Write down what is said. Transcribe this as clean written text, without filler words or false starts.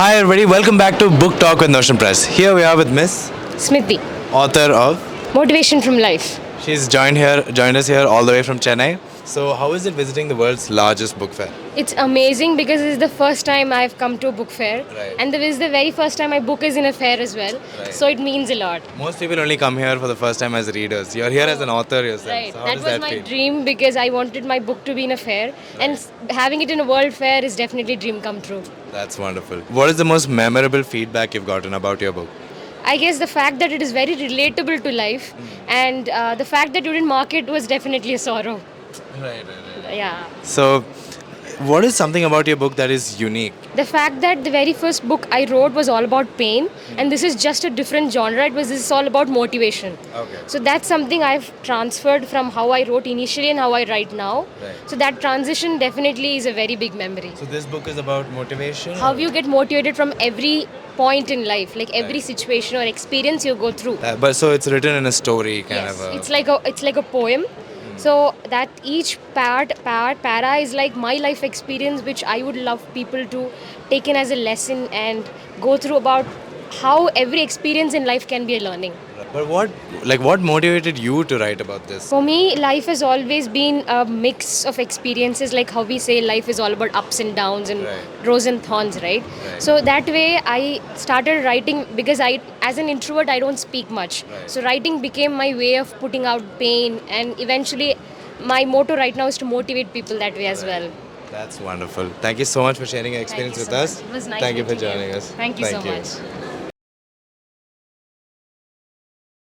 Hi everybody, welcome back to Book Talk with Notion Press. Here we are with Miss, Smithi, author of. motivation from life. She's joined us here all the way from Chennai. So how is it visiting the world's largest book fair? It's amazing because this is the first time I've come to a book fair, Right. and this is the very first time my book is in a fair as well. Right. So it means a lot. Most people only come here for the first time as readers. You're here as an author yourself. Right. So how That does was that my feel? dream because I wanted my book to be in a fair, and having it in a world fair is definitely a dream come true. That's wonderful. What is the most memorable feedback you've gotten about your book? I guess the fact that it is very relatable to life, and the fact that you didn't mark it was definitely a sorrow. Right. Yeah. So, what is something about your book that is unique? The fact that the very first book I wrote was all about pain, and this is just a different genre. This is all about motivation. Okay. So that's something I've transferred from how I wrote initially and how I write now. Right. So that transition definitely is a very big memory. So this book is about motivation? How you get motivated from every point in life, like every Right. situation or experience you go through. But so it's written in a story kind Yes, of a... it's like a poem. So that each para is like my life experience, which I would love people to take in as a lesson and go through about how every experience in life can be a learning. But what motivated you to write about this? For me, life has always been a mix of experiences, like how we say life is all about ups and downs and Right. pros and thorns, right? Right. So that way, I started writing because as an introvert, I don't speak much. Right. So writing became my way of putting out pain, and eventually, my motto right now is to motivate people that way as well. That's wonderful. Thank you so much for sharing your Thank you experience with so us. much. It was nice Thank you for meeting you. joining us. Thank you so much.